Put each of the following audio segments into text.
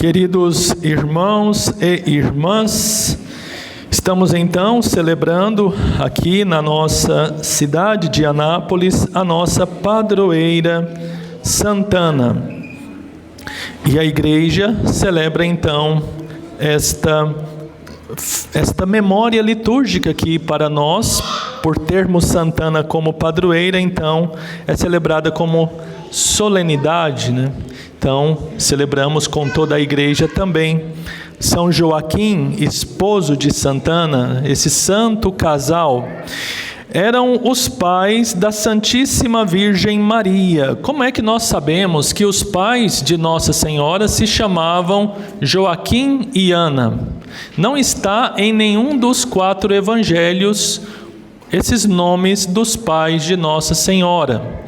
Queridos irmãos e irmãs, estamos então celebrando aqui na nossa cidade de Anápolis a nossa padroeira Santana. E a igreja celebra então esta memória litúrgica que para nós, por termos Santana como padroeira, então é celebrada como solenidade, né? Então, celebramos com toda a igreja também São Joaquim, esposo de Santana. Esse santo casal eram os pais da Santíssima Virgem Maria. Como é que nós sabemos que os pais de Nossa Senhora se chamavam Joaquim e Ana? Não está em nenhum dos 4 evangelhos esses nomes dos pais de Nossa Senhora.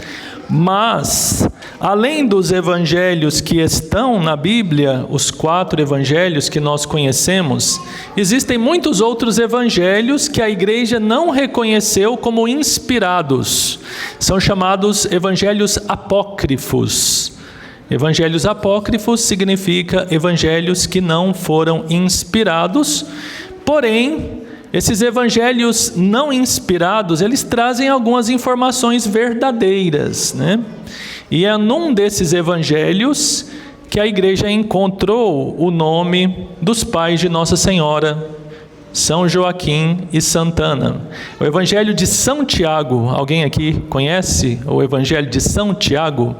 Mas, além dos evangelhos que estão na Bíblia, os 4 evangelhos que nós conhecemos, existem muitos outros evangelhos que a igreja não reconheceu como inspirados. São chamados evangelhos apócrifos. Evangelhos apócrifos significa evangelhos que não foram inspirados, porém, esses evangelhos não inspirados, eles trazem algumas informações verdadeiras, né? E é num desses evangelhos que a igreja encontrou o nome dos pais de Nossa Senhora, São Joaquim e Santana. O evangelho de São Tiago, alguém aqui conhece o evangelho de São Tiago?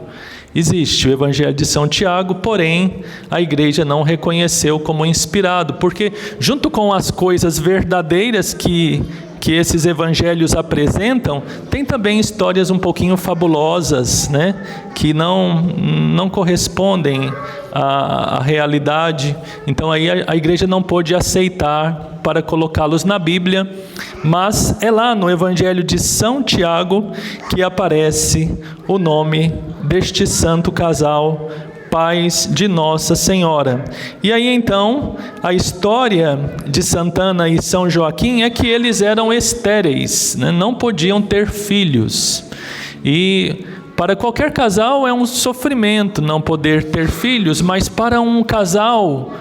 Existe o evangelho de São Tiago, porém a igreja não reconheceu como inspirado, porque junto com as coisas verdadeiras que esses evangelhos apresentam, tem também histórias um pouquinho fabulosas, né? Que não correspondem à realidade. Então aí a igreja não pôde aceitar para colocá-los na Bíblia, mas é lá no evangelho de São Tiago que aparece o nome deste santo casal, pais de Nossa Senhora. E aí então, a história de Santana e São Joaquim é que eles eram estéreis, né? Não podiam ter filhos. E para qualquer casal é um sofrimento não poder ter filhos, mas para um casal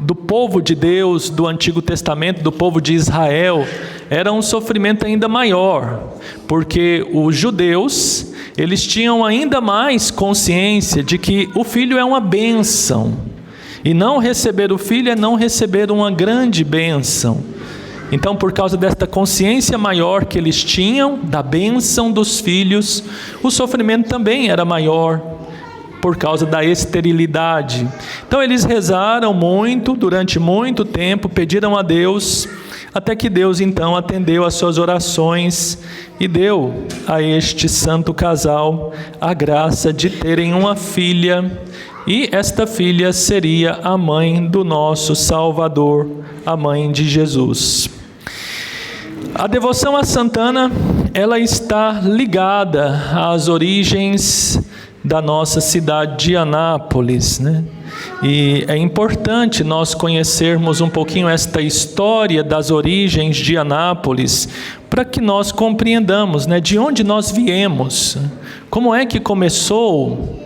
do povo de Deus, do Antigo Testamento, do povo de Israel, era um sofrimento ainda maior, porque os judeus, eles tinham ainda mais consciência de que o filho é uma bênção, e não receber o filho é não receber uma grande bênção. Então, por causa desta consciência maior que eles tinham, da bênção dos filhos, o sofrimento também era maior, por causa da esterilidade. Então eles rezaram muito, durante muito tempo, pediram a Deus, até que Deus então atendeu às suas orações e deu a este santo casal a graça de terem uma filha, e esta filha seria a mãe do nosso Salvador, a mãe de Jesus. A devoção a Santana, ela está ligada às origens da nossa cidade de Anápolis, né? E é importante nós conhecermos um pouquinho esta história das origens de Anápolis, para que nós compreendamos, né, de onde nós viemos, como é que começou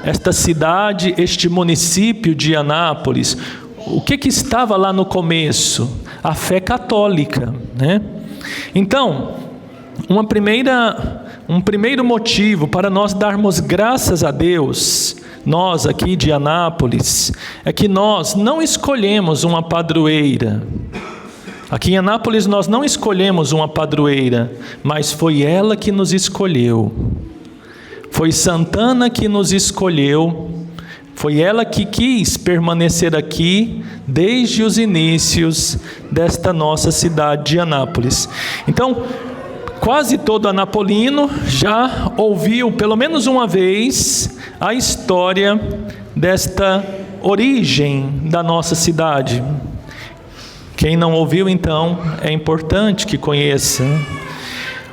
esta cidade, este município de Anápolis. O que estava lá no começo? A fé católica, né? Então, um primeiro motivo para nós darmos graças a Deus, nós aqui de Anápolis, é que nós não escolhemos uma padroeira. Aqui em Anápolis nós não escolhemos uma padroeira, mas foi ela que nos escolheu. Foi Santana que nos escolheu, foi ela que quis permanecer aqui desde os inícios desta nossa cidade de Anápolis. Então, quase todo anapolino já ouviu pelo menos uma vez a história desta origem da nossa cidade. Quem não ouviu, então, é importante que conheça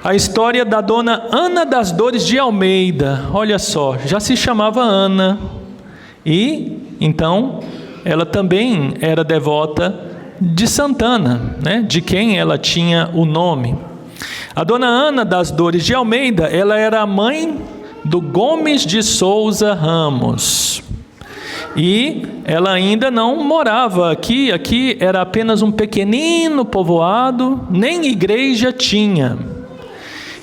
a história da dona Ana das Dores de Almeida. Olha só, já se chamava Ana, e então ela também era devota de Santana, né? De quem ela tinha o nome. A dona Ana das Dores de Almeida, ela era a mãe do Gomes de Souza Ramos. E ela ainda não morava aqui era apenas um pequenino povoado, nem igreja tinha.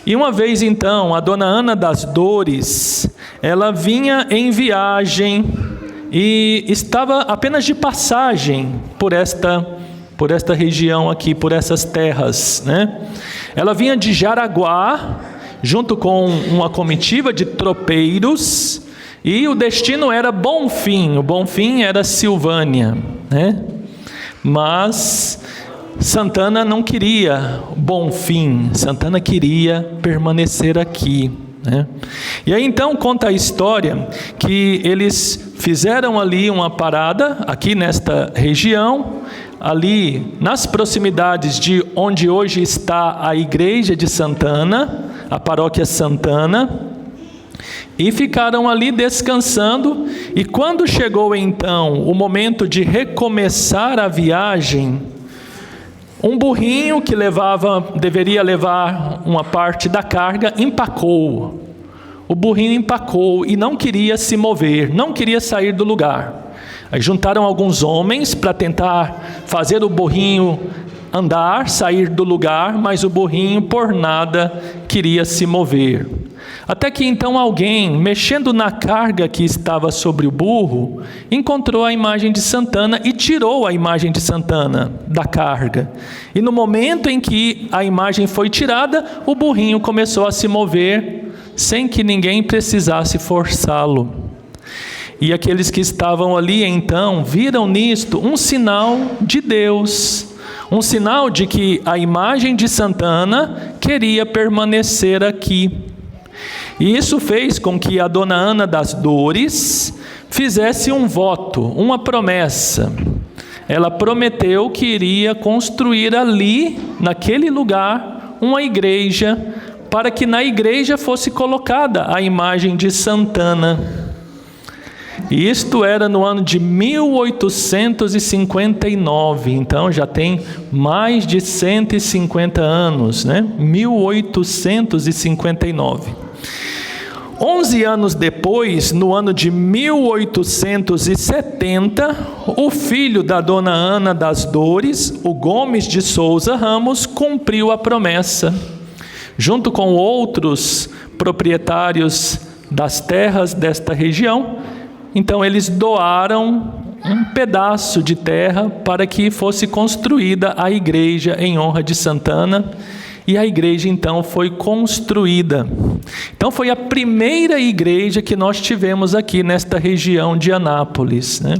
E uma vez então, a dona Ana das Dores, ela vinha em viagem e estava apenas de passagem por esta região aqui, por essas terras, né? Ela vinha de Jaraguá, junto com uma comitiva de tropeiros, e o destino era Bonfim. O Bonfim era Silvânia, né? Mas Santana não queria Bonfim, Santana queria permanecer aqui, né? E aí então conta a história que eles fizeram ali uma parada, aqui nesta região, ali nas proximidades de onde hoje está a igreja de Santana, a paróquia Santana, e ficaram ali descansando. E quando chegou então o momento de recomeçar a viagem, um burrinho que deveria levar uma parte da carga, empacou. O burrinho empacou e não queria se mover, não queria sair do lugar. Aí juntaram alguns homens para tentar fazer o burrinho andar, sair do lugar, mas o burrinho por nada queria se mover. Até que então alguém, mexendo na carga que estava sobre o burro, encontrou a imagem de Santana e tirou a imagem de Santana da carga. E no momento em que a imagem foi tirada, o burrinho começou a se mover sem que ninguém precisasse forçá-lo. E aqueles que estavam ali então viram nisto um sinal de Deus, um sinal de que a imagem de Santana queria permanecer aqui. E isso fez com que a dona Ana das Dores fizesse um voto, uma promessa. Ela prometeu que iria construir ali, naquele lugar, uma igreja, para que na igreja fosse colocada a imagem de Santana. E isto era no ano de 1859, então já tem mais de 150 anos, né? 1859. 11 anos depois, no ano de 1870, o filho da dona Ana das Dores, o Gomes de Souza Ramos, cumpriu a promessa. Junto com outros proprietários das terras desta região, então eles doaram um pedaço de terra para que fosse construída a igreja em honra de Santana. E a igreja então foi construída. Então foi a primeira igreja que nós tivemos aqui nesta região de Anápolis, né?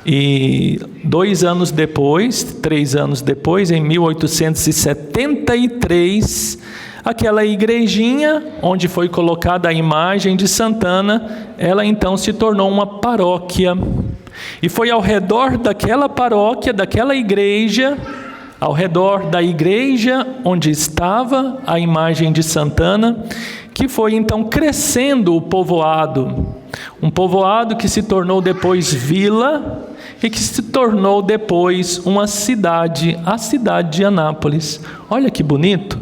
E 3 anos depois, em 1873, aquela igrejinha onde foi colocada a imagem de Santana, ela então se tornou uma paróquia. E foi ao redor daquela paróquia, daquela igreja, ao redor da igreja onde estava a imagem de Santana, que foi então crescendo o povoado. Um povoado que se tornou depois vila e que se tornou depois uma cidade, a cidade de Anápolis. Olha que bonito!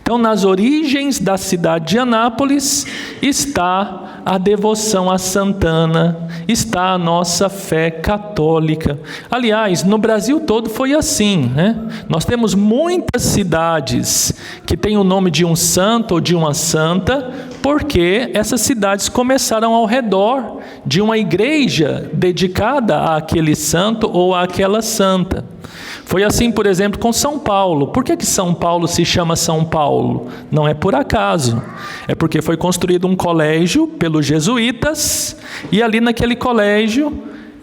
Então, nas origens da cidade de Anápolis está a devoção a Santana, está a nossa fé católica. Aliás, no Brasil todo foi assim, né? Nós temos muitas cidades que têm o nome de um santo ou de uma santa, porque essas cidades começaram ao redor de uma igreja dedicada àquele santo ou àquela santa. Foi assim, por exemplo, com São Paulo. Por que São Paulo se chama São Paulo? Não é por acaso. É porque foi construído um colégio pelos jesuítas, e ali naquele colégio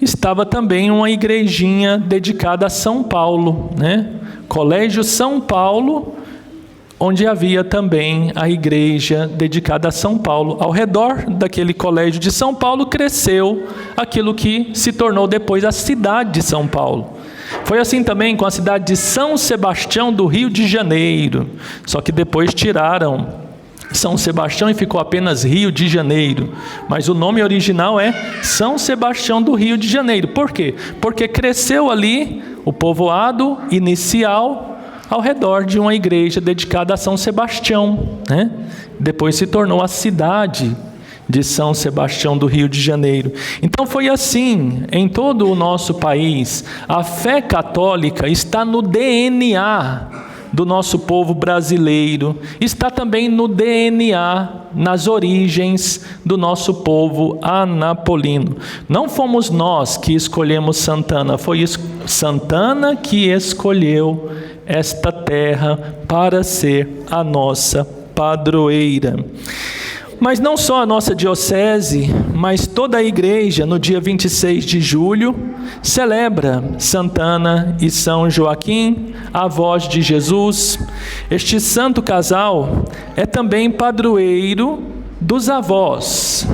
estava também uma igrejinha dedicada a São Paulo, né? Colégio São Paulo, onde havia também a igreja dedicada a São Paulo. Ao redor daquele colégio de São Paulo cresceu aquilo que se tornou depois a cidade de São Paulo. Foi assim também com a cidade de São Sebastião do Rio de Janeiro, só que depois tiraram São Sebastião e ficou apenas Rio de Janeiro, mas o nome original é São Sebastião do Rio de Janeiro. Por quê? Porque cresceu ali o povoado inicial ao redor de uma igreja dedicada a São Sebastião, né? Depois se tornou a cidade de São Sebastião do Rio de Janeiro. Então foi assim em todo o nosso país. A fé católica está no DNA do nosso povo brasileiro, está também no DNA, nas origens do nosso povo anapolino. Não fomos nós que escolhemos Santana, foi Santana que escolheu esta terra para ser a nossa padroeira. Mas não só a nossa diocese, mas toda a igreja, no dia 26 de julho, celebra Santana e São Joaquim, avós de Jesus. Este santo casal é também padroeiro dos avós,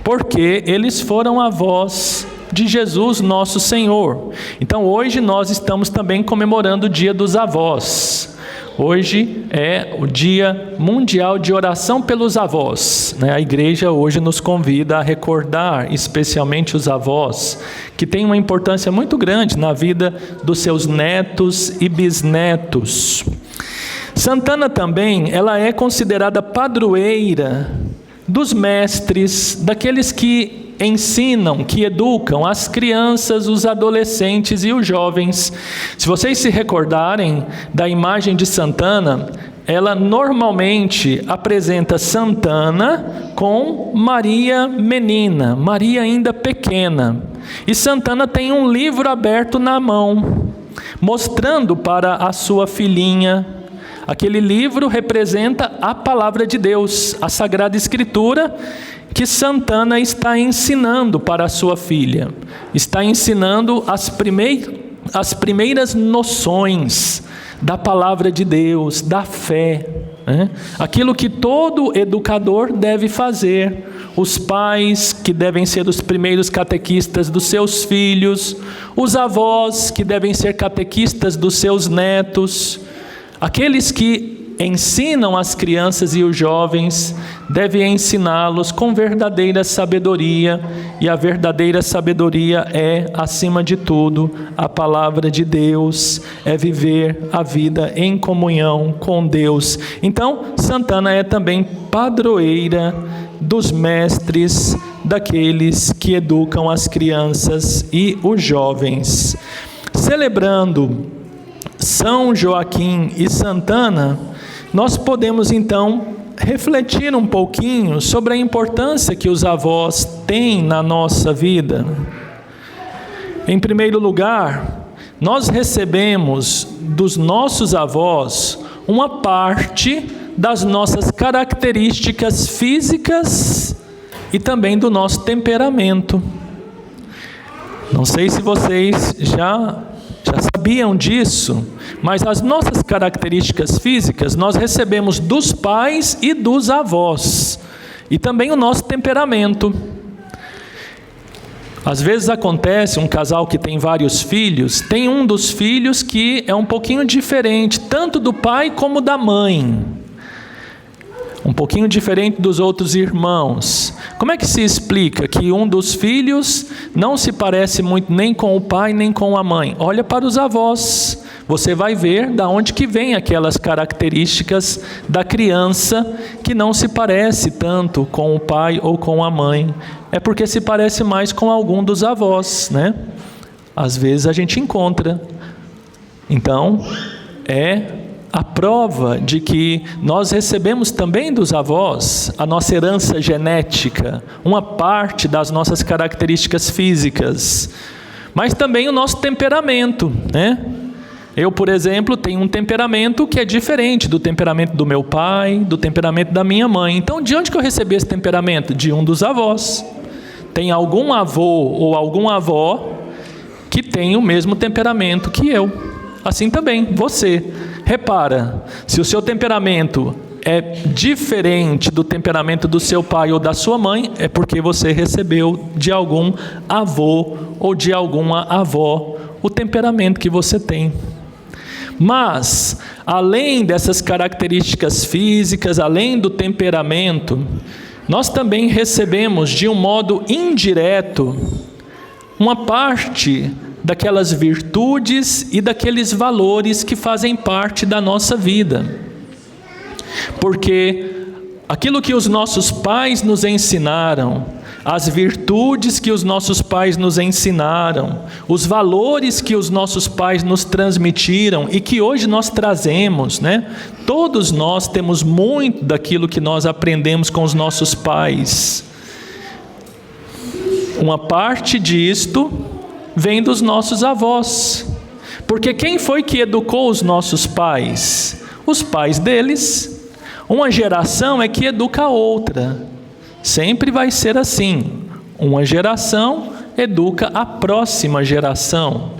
porque eles foram avós de Jesus, nosso Senhor. Então hoje nós estamos também comemorando o Dia dos Avós. Hoje é o Dia Mundial de Oração pelos Avós, né? A igreja hoje nos convida a recordar especialmente os avós, que têm uma importância muito grande na vida dos seus netos e bisnetos. Santana também, ela é considerada padroeira dos mestres, daqueles que ensinam, que educam as crianças, os adolescentes e os jovens. Se vocês se recordarem da imagem de Santana, ela normalmente apresenta Santana com Maria menina, Maria ainda pequena. E Santana tem um livro aberto na mão, mostrando para a sua filhinha. Aquele livro representa a palavra de Deus, a Sagrada Escritura, que Santana está ensinando para a sua filha. Está ensinando as primeiras noções da palavra de Deus, da fé, né? Aquilo que todo educador deve fazer. Os pais, que devem ser os primeiros catequistas dos seus filhos, os avós, que devem ser catequistas dos seus netos, aqueles que ensinam as crianças e os jovens, devem ensiná-los com verdadeira sabedoria, e a verdadeira sabedoria é, acima de tudo, a palavra de Deus, é viver a vida em comunhão com Deus. Então, Santana é também padroeira dos mestres, daqueles que educam as crianças e os jovens. Celebrando São Joaquim e Santana, nós podemos então refletir um pouquinho sobre a importância que os avós têm na nossa vida. Em primeiro lugar, nós recebemos dos nossos avós uma parte das nossas características físicas e também do nosso temperamento. Não sei se vocês já sabiam disso, mas as nossas características físicas nós recebemos dos pais e dos avós, e também o nosso temperamento. Às vezes acontece um casal que tem vários filhos, tem um dos filhos que é um pouquinho diferente, tanto do pai como da mãe, um pouquinho diferente dos outros irmãos. Como é que se explica que um dos filhos não se parece muito nem com o pai nem com a mãe? Olha para os avós, você vai ver da onde que vem aquelas características da criança que não se parece tanto com o pai ou com a mãe. É porque se parece mais com algum dos avós, né? Às vezes a gente encontra. Então, é a prova de que nós recebemos também dos avós a nossa herança genética, uma parte das nossas características físicas, mas também o nosso temperamento, né? Eu, por exemplo, tenho um temperamento que é diferente do temperamento do meu pai, do temperamento da minha mãe. Então, de onde que eu recebi esse temperamento? De um dos avós. Tem algum avô ou alguma avó que tem o mesmo temperamento que eu. Assim também, você. Repara, se o seu temperamento é diferente do temperamento do seu pai ou da sua mãe, é porque você recebeu de algum avô ou de alguma avó o temperamento que você tem. Mas, além dessas características físicas, além do temperamento, nós também recebemos de um modo indireto uma parte daquelas virtudes e daqueles valores que fazem parte da nossa vida. Porque aquilo que os nossos pais nos ensinaram, as virtudes que os nossos pais nos ensinaram, os valores que os nossos pais nos transmitiram e que hoje nós trazemos, né? Todos nós temos muito daquilo que nós aprendemos com os nossos pais. Uma parte disto vem dos nossos avós, porque quem foi que educou os nossos pais? Os pais deles. Uma geração é que educa a outra. Sempre vai ser assim. Uma geração educa a próxima geração.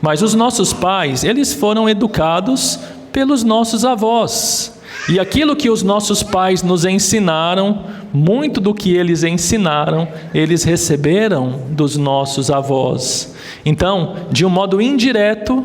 Mas os nossos pais, eles foram educados pelos nossos avós. E aquilo que os nossos pais nos ensinaram, muito do que eles ensinaram, eles receberam dos nossos avós. Então, de um modo indireto,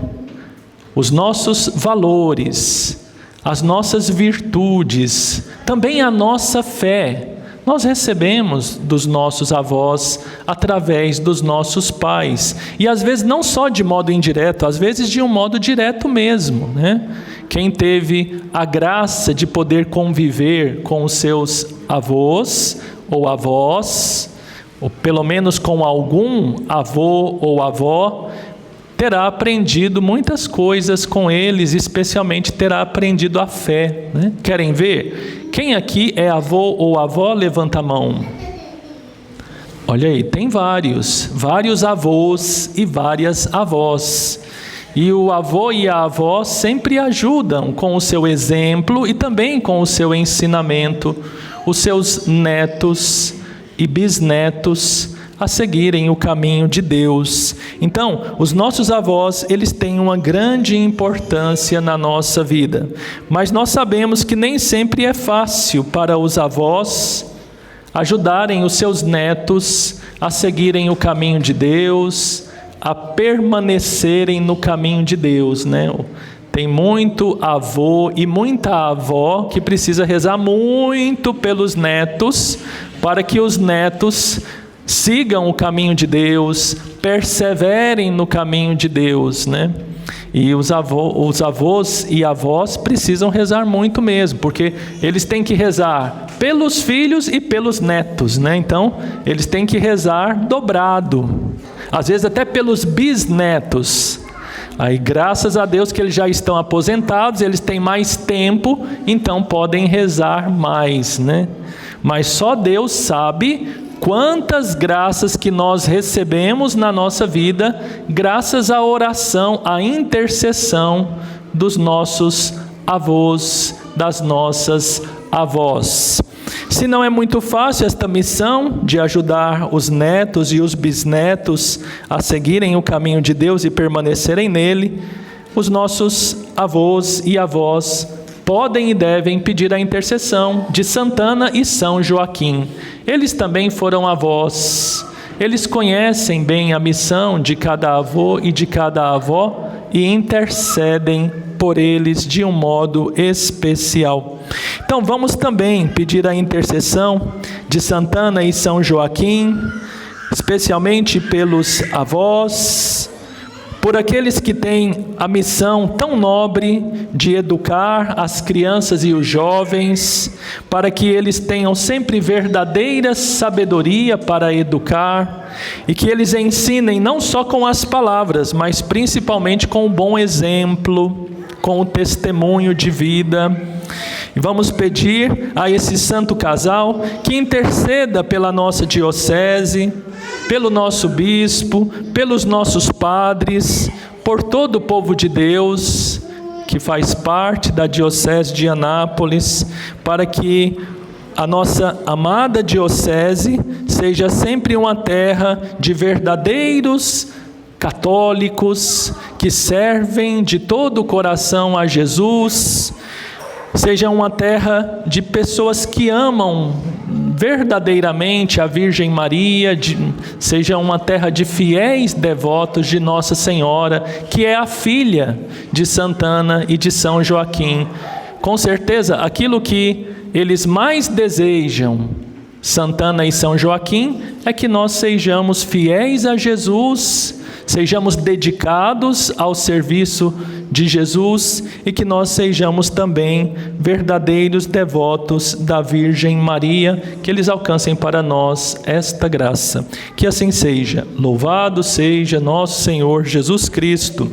os nossos valores, as nossas virtudes, também a nossa fé, nós recebemos dos nossos avós através dos nossos pais. E às vezes não só de modo indireto, às vezes de um modo direto mesmo, né? Quem teve a graça de poder conviver com os seus avós ou avós, ou pelo menos com algum avô ou avó, terá aprendido muitas coisas com eles, especialmente terá aprendido a fé, né? Querem ver? Quem aqui é avô ou avó? Levanta a mão. Olha aí, tem vários avós e várias avós. E o avô e a avó sempre ajudam com o seu exemplo e também com o seu ensinamento, os seus netos e bisnetos a seguirem o caminho de Deus. Então, os nossos avós, eles têm uma grande importância na nossa vida. Mas nós sabemos que nem sempre é fácil para os avós ajudarem os seus netos a seguirem o caminho de Deus, a permanecerem no caminho de Deus, né? Tem muito avô e muita avó que precisa rezar muito pelos netos, para que os netos sigam o caminho de Deus, perseverem no caminho de Deus, né? E os avós e avós precisam rezar muito mesmo, porque eles têm que rezar pelos filhos e pelos netos, né? Então, eles têm que rezar dobrado, às vezes até pelos bisnetos. Aí, graças a Deus que eles já estão aposentados, eles têm mais tempo, então podem rezar mais, né? Mas só Deus sabe quantas graças que nós recebemos na nossa vida, graças à oração, à intercessão dos nossos avós, das nossas avós. Se não é muito fácil esta missão de ajudar os netos e os bisnetos a seguirem o caminho de Deus e permanecerem nele, os nossos avós e avós podem e devem pedir a intercessão de Santana e São Joaquim. Eles também foram avós. Eles conhecem bem a missão de cada avô e de cada avó e intercedem por eles de um modo especial. Então vamos também pedir a intercessão de Santana e São Joaquim, especialmente pelos avós, por aqueles que têm a missão tão nobre de educar as crianças e os jovens, para que eles tenham sempre verdadeira sabedoria para educar, e que eles ensinem não só com as palavras, mas principalmente com o bom exemplo, com o testemunho de vida. E vamos pedir a esse santo casal que interceda pela nossa diocese, pelo nosso bispo, pelos nossos padres, por todo o povo de Deus que faz parte da diocese de Anápolis, para que a nossa amada diocese seja sempre uma terra de verdadeiros católicos que servem de todo o coração a Jesus, seja uma terra de pessoas que amam verdadeiramente a Virgem Maria, seja uma terra de fiéis devotos de Nossa Senhora, que é a filha de Santana e de São Joaquim. Com certeza, aquilo que eles mais desejam Santana e São Joaquim é que nós sejamos fiéis a Jesus, sejamos dedicados ao serviço de Jesus e que nós sejamos também verdadeiros devotos da Virgem Maria, que eles alcancem para nós esta graça. Que assim seja. Louvado seja nosso Senhor Jesus Cristo.